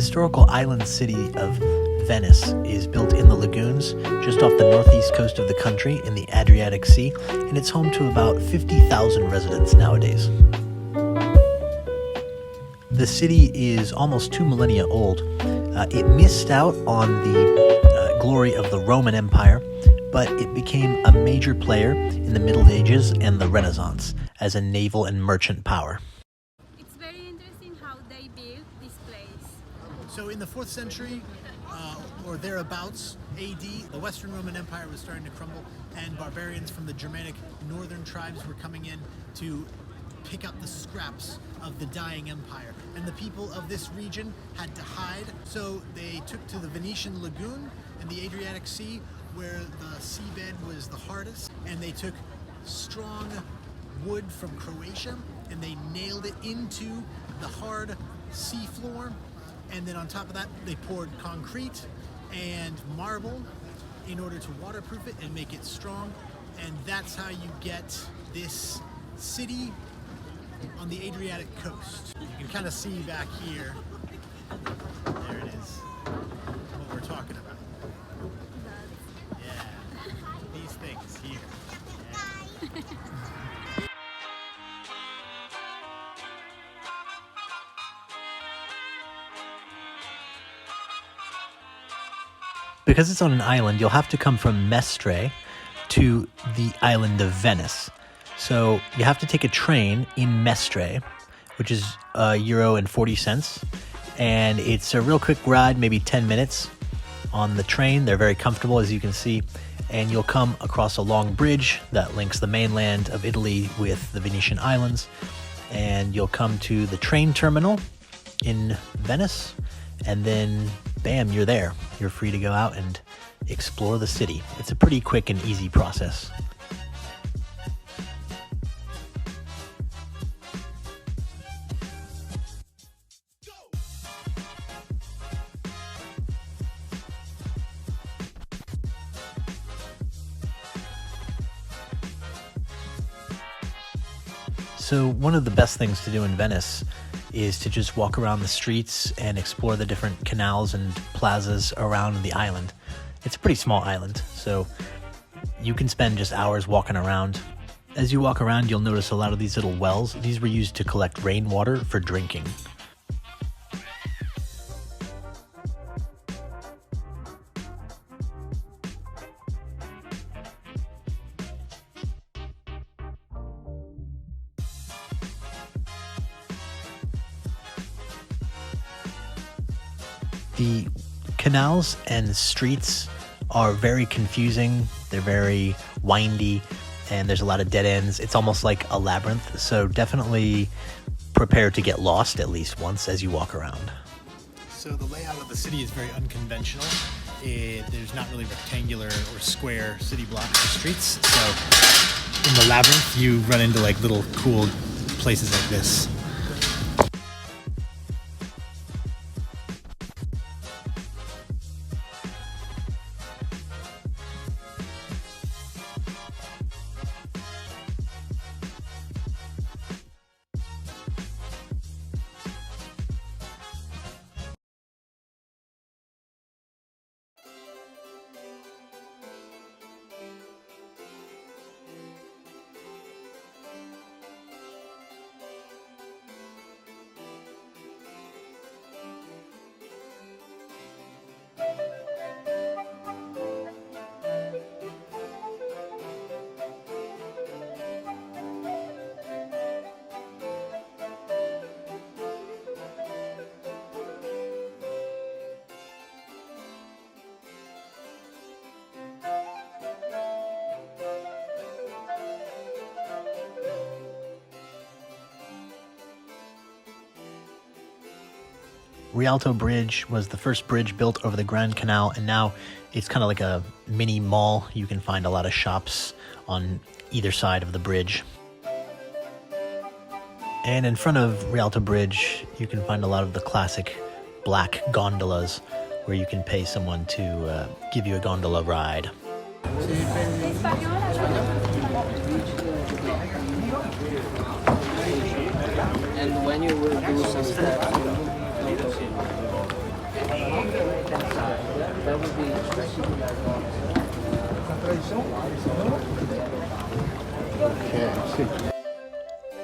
historical island city of Venice is built in the lagoons just off the northeast coast of the country in the Adriatic Sea, and it's home to about 50,000 residents nowadays. The city is almost 2 millennia old. It missed out on the glory of the Roman Empire, but it became a major player in the Middle Ages and the Renaissance as a naval and merchant power. It's very interesting how they built this place. So in the 4th century, or thereabouts, AD, the Western Roman Empire was starting to crumble, and barbarians from the Germanic northern tribes were coming in to pick up the scraps of the dying empire. And the people of this region had to hide, so they took to the Venetian lagoon in the Adriatic Sea, where the seabed was the hardest, and they took strong wood from Croatia and they nailed it into the hard sea floor, and then on top of that they poured concrete and marble in order to waterproof it and make it strong. And that's how you get this city on the Adriatic coast. You can kind of see back here, there it is, what we're talking about. Yeah, these things here. Yeah. Because it's on an island, you'll have to come from Mestre to the island of Venice. So you have to take a train in Mestre, which is €1.40, and it's a real quick ride, maybe 10 minutes on the train. They're very comfortable, as you can see, and you'll come across a long bridge that links the mainland of Italy with the Venetian islands, and you'll come to the train terminal in Venice, and then bam, you're there. You're free to go out and explore the city. It's a pretty quick and easy process. So one of the best things to do in Venice is to just walk around the streets and explore the different canals and plazas around the island. It's a pretty small island, so you can spend just hours walking around. As you walk around, you'll notice a lot of these little wells. These were used to collect rainwater for drinking. The canals and streets are very confusing. They're very windy, and there's a lot of dead ends. It's almost like a labyrinth, so definitely prepare to get lost at least once as you walk around. So the layout of the city is very unconventional. There's not really rectangular or square city blocks or streets. So in the labyrinth, you run into like little cool places like this. Rialto Bridge was the first bridge built over the Grand Canal, and now it's kind of like a mini mall. You can find a lot of shops on either side of the bridge. And in front of Rialto Bridge, you can find a lot of the classic black gondolas where you can pay someone to give you a gondola ride. And when you will do some steps,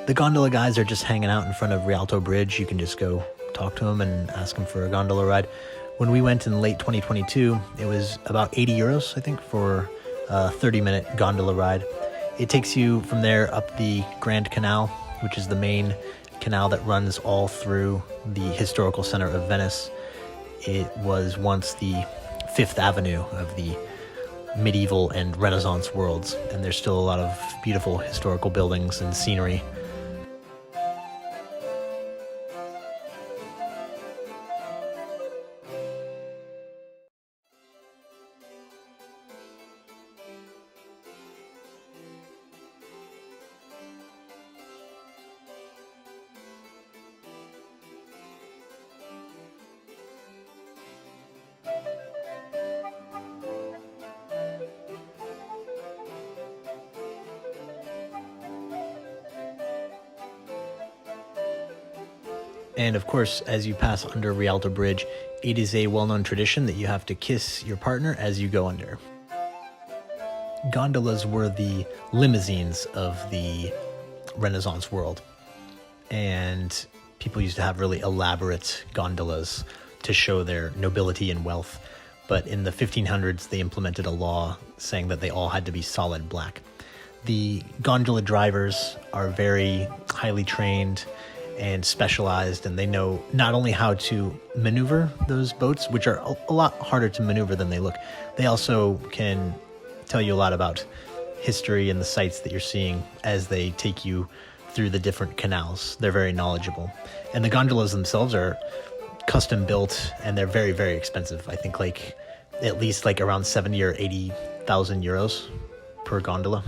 The gondola guys are just hanging out in front of Rialto Bridge. You can just go talk to them and ask them for a gondola ride. When we went in late 2022, it was about 80 euros, I think, for a 30-minute gondola ride. It takes you from there up the Grand Canal, which is the main canal that runs all through the historical center of Venice. It was once the Fifth Avenue of the medieval and Renaissance worlds, and there's still a lot of beautiful historical buildings and scenery. And of course, as you pass under Rialto Bridge, it is a well-known tradition that you have to kiss your partner as you go under. Gondolas were the limousines of the Renaissance world, and people used to have really elaborate gondolas to show their nobility and wealth. But in the 1500s, they implemented a law saying that they all had to be solid black. The gondola drivers are very highly trained and specialized, and they know not only how to maneuver those boats, which are a lot harder to maneuver than they look, they also can tell you a lot about history and the sights that you're seeing as they take you through the different canals. They're very knowledgeable. And the gondolas themselves are custom built, and they're very, very expensive. I think at least around 70 or 80,000 euros per gondola.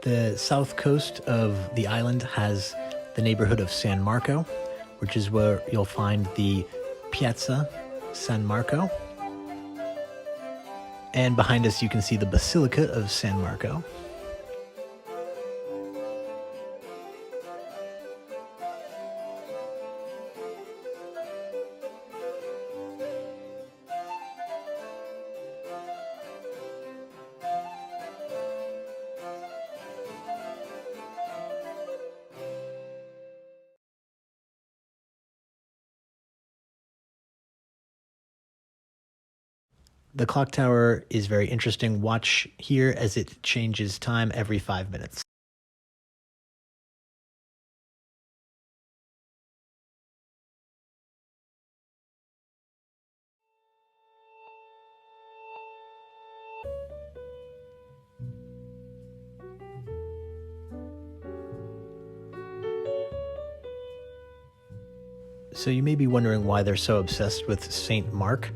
The south coast of the island has the neighborhood of San Marco, which is where you'll find the Piazza San Marco. And behind us you can see the Basilica of San Marco. The clock tower is very interesting. Watch here as it changes time every 5 minutes. So you may be wondering why they're so obsessed with Saint Mark.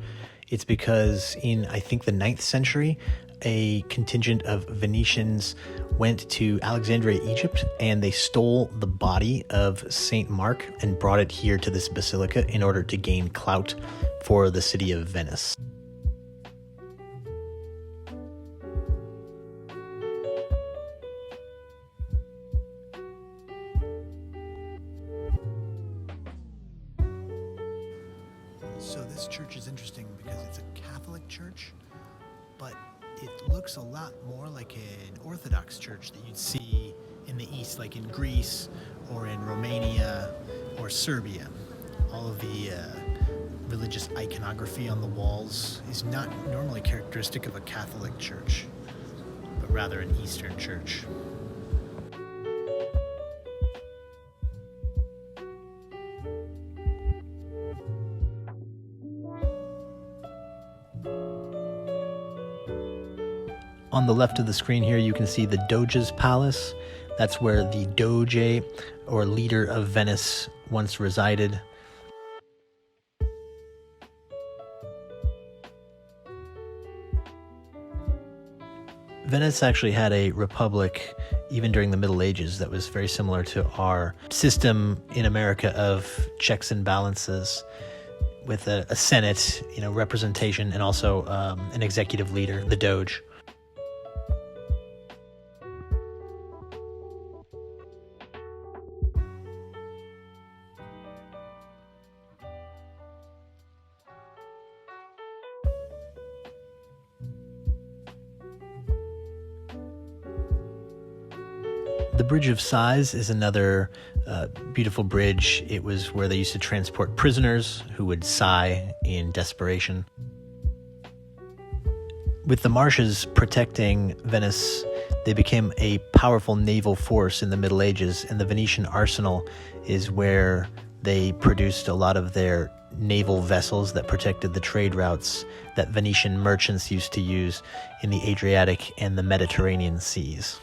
It's because in, I think, the 9th century, a contingent of Venetians went to Alexandria, Egypt, and they stole the body of Saint Mark and brought it here to this basilica in order to gain clout for the city of Venice. So this church is interesting because it's a Catholic church, but it looks a lot more like an Orthodox church that you'd see in the East, like in Greece or in Romania or Serbia. All of the religious iconography on the walls is not normally characteristic of a Catholic church, but rather an Eastern church. On the left of the screen here, you can see the Doge's Palace. That's where the Doge, or leader of Venice, once resided. Venice actually had a republic even during the Middle Ages that was very similar to our system in America of checks and balances, with a Senate, representation, and also an executive leader, the Doge. The Bridge of Sighs is another beautiful bridge. It was where they used to transport prisoners who would sigh in desperation. With the marshes protecting Venice, they became a powerful naval force in the Middle Ages, and the Venetian arsenal is where they produced a lot of their naval vessels that protected the trade routes that Venetian merchants used to use in the Adriatic and the Mediterranean seas.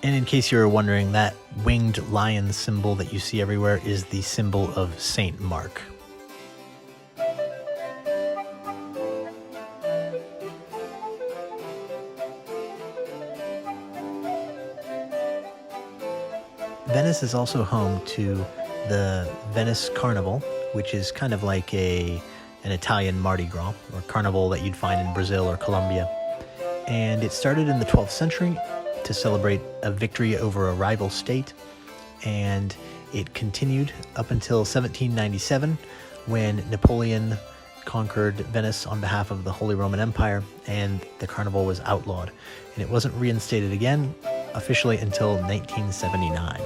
And in case you were wondering, that winged lion symbol that you see everywhere is the symbol of Saint Mark. Venice is also home to the Venice Carnival, which is kind of like an Italian Mardi Gras, or carnival that you'd find in Brazil or Colombia. And it started in the 12th century to celebrate a victory over a rival state, and it continued up until 1797 when Napoleon conquered Venice on behalf of the Holy Roman Empire, and the carnival was outlawed, and it wasn't reinstated again officially until 1979.